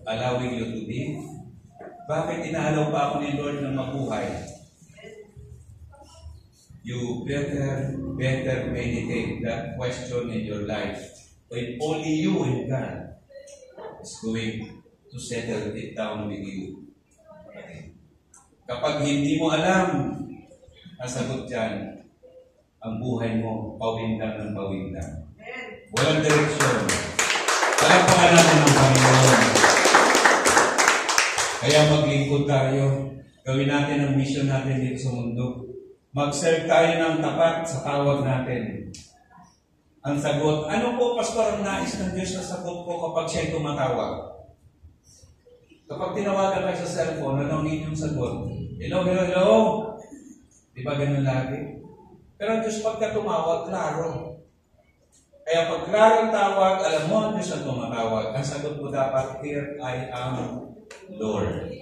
allowing you to live? Bakit inaalaw pa ako ni Lord na mabuhay? You better meditate that question in your life. When only you and God is going to settle it down with you. Kapag hindi mo alam ang sagot dyan, ang buhay mo, pawindang ng pawindang. Walang direksyon. Palakpakan natin ang Panginoon. Kaya maglingkod tayo. Gawin natin ang mission natin dito sa mundo. Mag-serve tayo ng tapat sa tawag natin. ang sagot. Ano po, Pastor, ang nais ng Diyos na sagot ko kapag siya'y tumatawag? Kapag tinawagan kayo sa cellphone, ano ang inyong sagot? Hello, hello, hello? Di ba ganun lagi? Pero ang Diyos pagka tumawag, klaro. Kaya pag klaro ang tawag, alam mo ang Diyos ang tumatawag. Ang sagot mo dapat, here I am, Lord.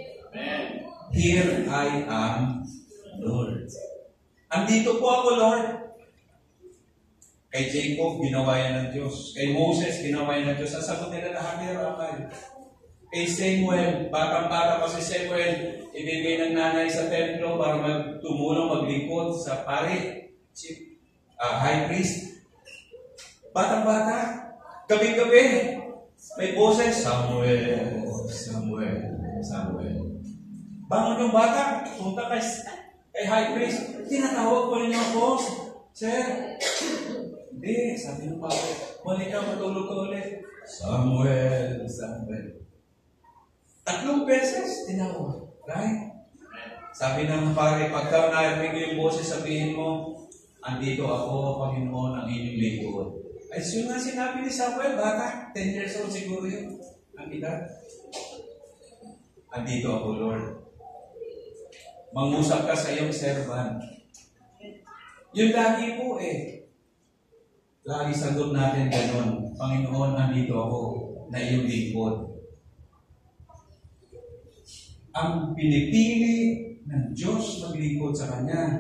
Here I am, Lord. Andito po ako, Lord. Kay Jacob, ginawa yan ng Diyos. Kay Moses, ginawa yan ng Diyos. Ang sagot nila lahat ni Ramal. Kay Samuel, batang-bata pa si Samuel, ibigay ng nanay sa templo para tumulong maglingkod sa pari, high priest. Batang-bata, gabi-gabi, may boses, Samuel, Samuel, Samuel. Bangon yung bata, punta kay high priest, tinatawag ko ninyo ako, Sir. Hindi, sabi ng pare, balik ka, matulog ka ulit. Samuel, Samuel. 3 beses, tinawag. Right? Sabi ng pare, pagka narinig yung boses, sabihin mo, andito ako, Panginoon, ang inyong lingkod. Ay, yun nga sinabi ni Samuel, bata, 10 years old siguro yun. Ang edad. Andito ako, Lord. Mangusap ka sa iyong servant. Yun lagi po Lagi sagot natin ganun. Panginoon, andito ako na iyong lingkod. Ang pinipili ng Diyos maglingkod sa Kanya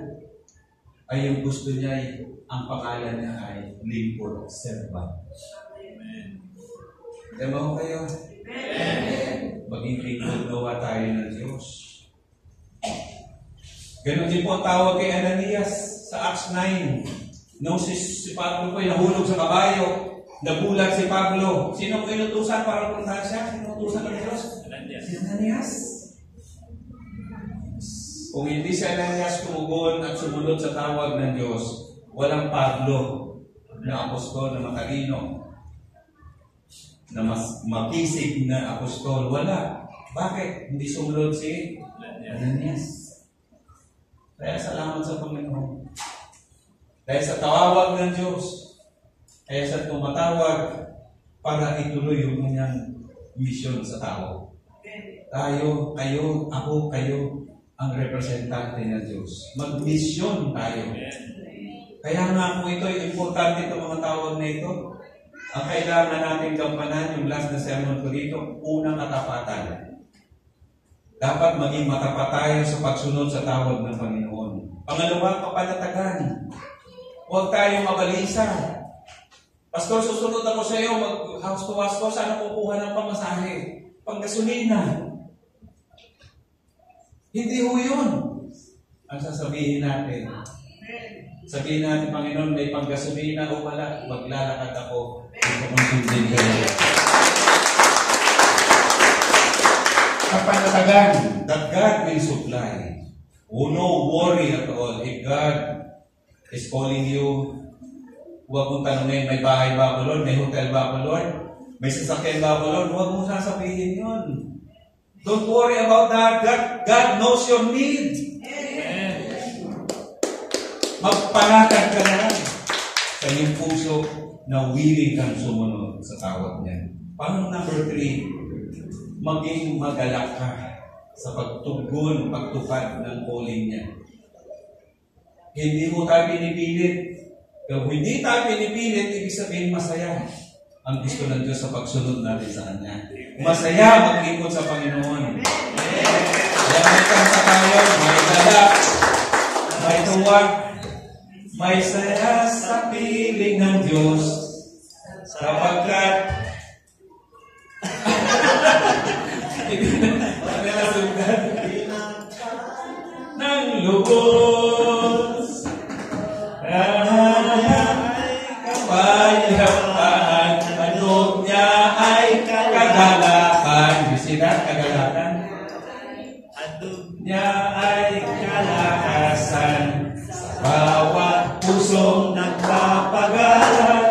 ay yung gusto niya ang pangalan niya ay lingkod, servant. Amen. Diba ko kayo? Amen. Maging lingkod nawa tayo ng Diyos. Ganon din po ang tawag kay Ananias sa Acts 9. No, si Pablo po ay nahulog sa kabayo. Nabulag si Pablo. Sino po inutusan para puntahan siya? Sino inutusan ng Diyos? Si Ananias. Kung hindi si Ananias tumugon at sumunod sa tawag ng Diyos, walang Pablo na apostol na matalino, na mas makisig na apostol. Wala. Bakit? Hindi sumunod si Ananias. Kaya salamat sa Panginoon. Dahil sa tawag ng Diyos, kaya sa tumatawag para ituloy yung kanyang mission sa tao. Tayo, kayo, ako, kayo, ang representante ng Diyos. Mag-mission tayo. Kaya nga po ito, importante itong mga tawag na ito. Ang kailangan natin gampanan, yung last na sermon ko dito, unang katapatan. Dapat maging matapat tayo sa pagsunod sa tawag ng Panginoon. Pangalawa, kapanatagan. Huwag tayong mabalisa. Pastor, susunod ako sa iyo, mag-house to house ko, saan kukuha ng pamasahe? Panggasolina. Hindi ho yun ang sasabihin natin. Sabihin natin, Panginoon, may panggasolina o wala, maglalakad ako. Ipaponsundin ka niya. Kapanatagan, that God will supply. Oh, no worry at all. If God is calling you, huwag mong tanongin, may bahay ba ako, Lord? May hotel ba ako, Lord? May sasakyan ba ako, Lord? Huwag mong sasabihin yun. Don't worry about that. God knows your need. Magpanatag ka na sa iyong puso na willing kang sumunod sa tawag niya. Pang number 3, maging magalak ka sa pagtupad ng calling niya. Hindi mo tayo pinipilit. Kung hindi tayo pinipilit, ibig sabihin masaya ang gusto ng Diyos sa pagsunod natin sa Kanya. Masaya maglingkod sa Panginoon. Kaya may kansa tayo, may galak, may tuwag, may saya sa piling ng Diyos. Sapagkat ng lubos ay kapayapan, manok niya ay kagalakan. You see that? Kagalakan. Adog niya ay kalakasan. Sa bawat pusong nagpapagalan,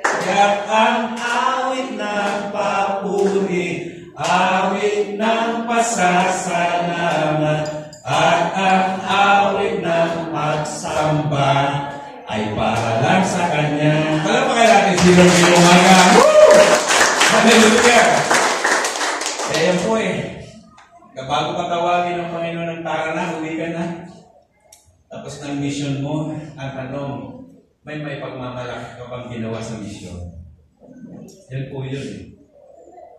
kaya't ang awit ng papuri, awit ng pasasalamat, at ang awit ng pagsamba ay para lang sa Kanya. Palapakay natin si Lord ngayong umaga. Woo! Hallelujah! Kaya yan po bago ka tawagin ng Panginoon ng tara na, uwi ka na. Tapos ng mission mo, ang tanong, may pagmamalaki ka bang ginawa sa mission? Yan po yun.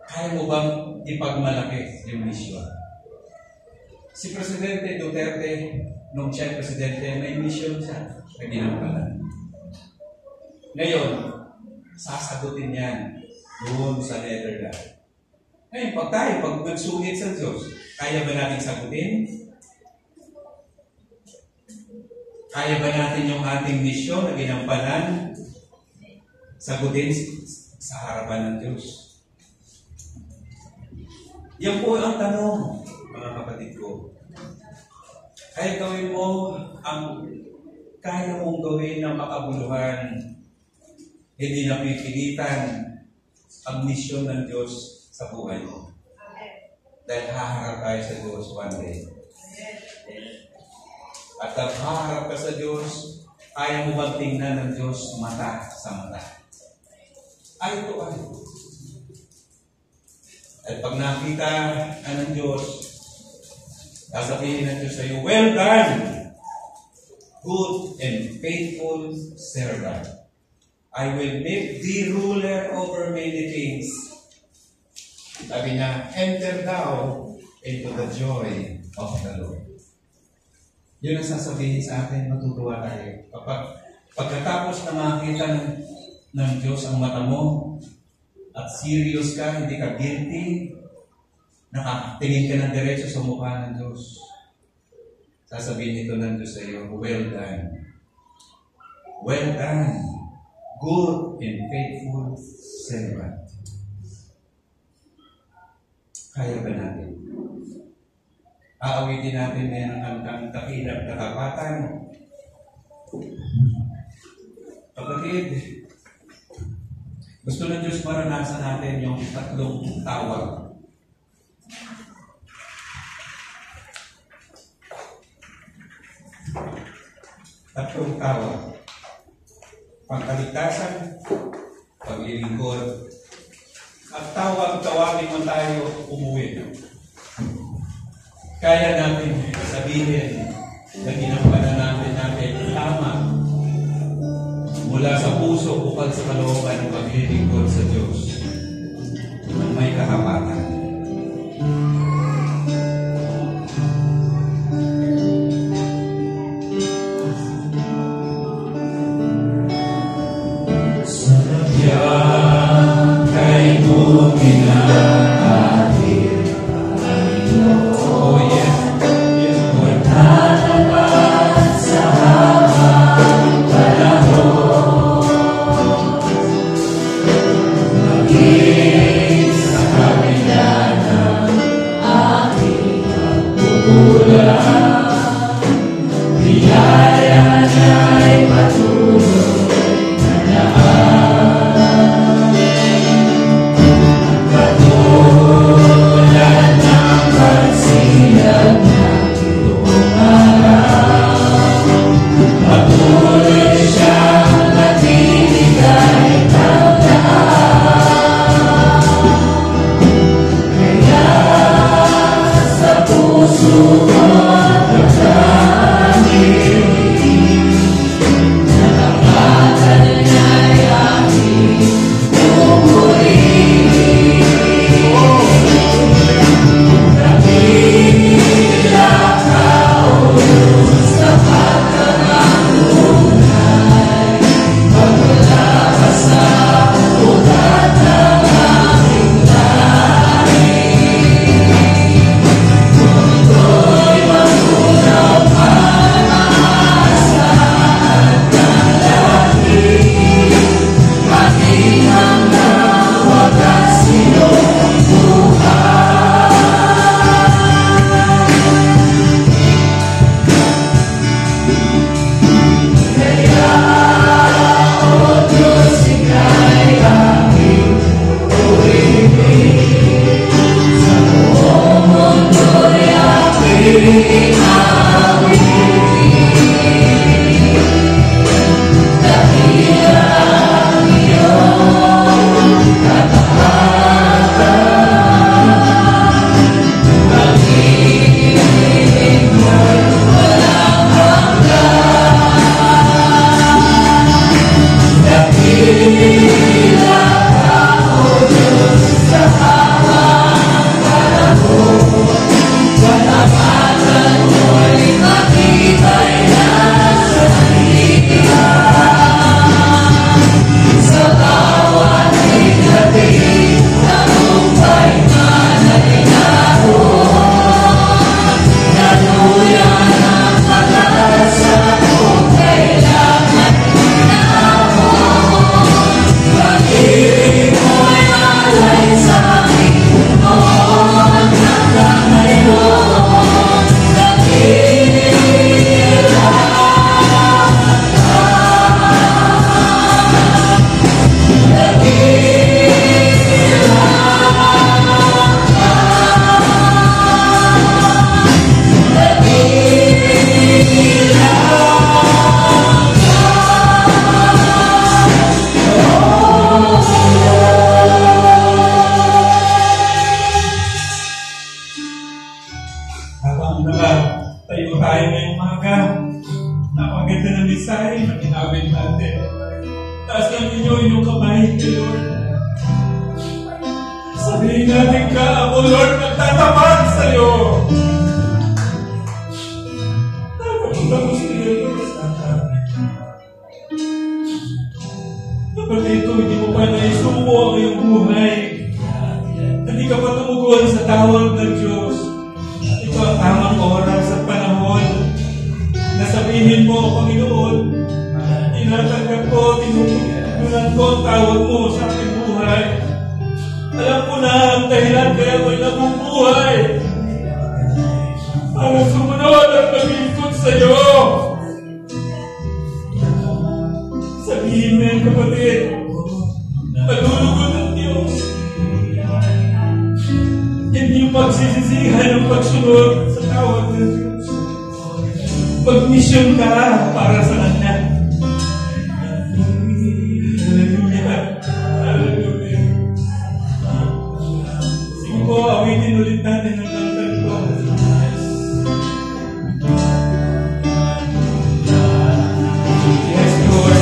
Kaya mo bang ipagmalaki yung mission? Si Presidente Duterte, nung siya Presidente, may mission siya na ginampalan. Ngayon, sasagutin yan doon sa Netherlands. Ngayon, pag nagsungit sa Diyos, kaya ba natin sagutin? Kaya ba natin yung ating misyon na ginampalan sagutin sa harapan ng Diyos? Yan po ang tanong, mga kapatid ko. Kaya gawin mo ang kaya mong gawin ng makabuluhan, hindi napipilitan ang misyon ng Diyos sa buhay mo. Dahil haharap tayo sa Diyos one day. At ang haharap ka sa Diyos, kaya mo bang tingnan ng Diyos mata sa mata? Ay, ito ay. At pag nakita ka ng Diyos, sasabihin ng Diyos sa iyo, well done, good and faithful servant. I will make thee ruler over many things. Sabi niya, enter thou into the joy of the Lord. Yun ang sasabihin sa atin, matutuwa tayo. Pagkatapos na makita ng Diyos ang mata mo, at serious ka, hindi ka guilty, nakatingin ka ng diretso sa mukha ng Diyos, sasabihin ito ng Diyos sa iyo, well done. Well done, good and faithful servant. Kaya ba natin? Aawitin natin ngayon ang dakilang katapatan. Kapatid, gusto ng Diyos maranasan natin yung tatlong tawag. Tatlong tawag. Pagkaligtasan, paglilingkod, at tawagin mo tayo umuwi. Kaya natin sabihin na ginampanan natin tama mula sa puso bukal sa kalooban ng paglilingkod sa Diyos ng may katapatan. bahay na ginamit natin. Taas lang ninyo inyong kamay kay Lord. Sabihin natin ka, ako Lord, nagtatamad sa'yo. Nagpapunta ko sa iyo, Lord, sa akin. Kapatid ko, hindi mo pa naisuko ang iyong buhay. Hindi ka pa tumugon sa tawag ng Diyos. Ito ang tamang oras at panahon na sabihin mo, Panginoon, tinatanggap ko, tinutunan ko ang tawag mo sa aking buhay. Alam ko na ang dahilan kaya ako'y nabubuhay para sumunod at maglingkod sa iyo. Sabihin mo yan, kapatid, malulugod ang Diyos. Hindi yung pagsisisihan ng pagsunod sa tawag ng Diyos. Mag-mission ka para sa Kanya. Hallelujah. Hallelujah. Sige po, awitin ulit natin ang lantan ko. Yes, Lord.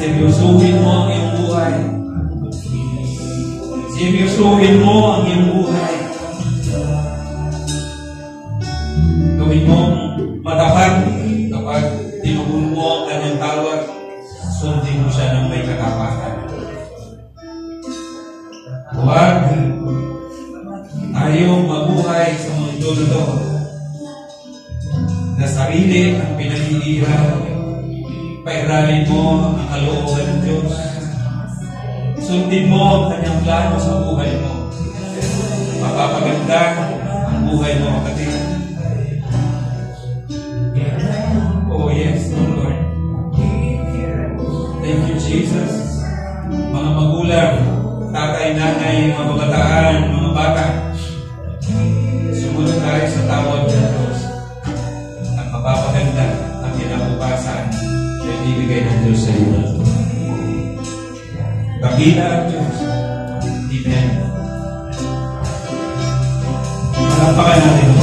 Seryosuhin mo ang iyong buhay. Seryosuhin mo ang iyong buhay. Gawin mong matapat kapag tinugon mo ang kanyang tawag, sundin mo siya ng may katapatan. Huwag tayong mabuhay sa mundo nito na sarili ang pinag-iiral. Pairalin mo ang kalooban ng Diyos. Sundin mo ang kanyang plano sa buhay mo. Mapapaganda ang buhay mo, kapatid. Oh yes, Lord. Thank you, Jesus. Mga magulang, tatay, nanay, mga kabataan, mga bata, sumunod tayo sa tawag ng Diyos at mapapaganda ang kinabukasan na ibigay ng Diyos sa iyo. Dakila ang Diyos. Amen. Malampakan natin.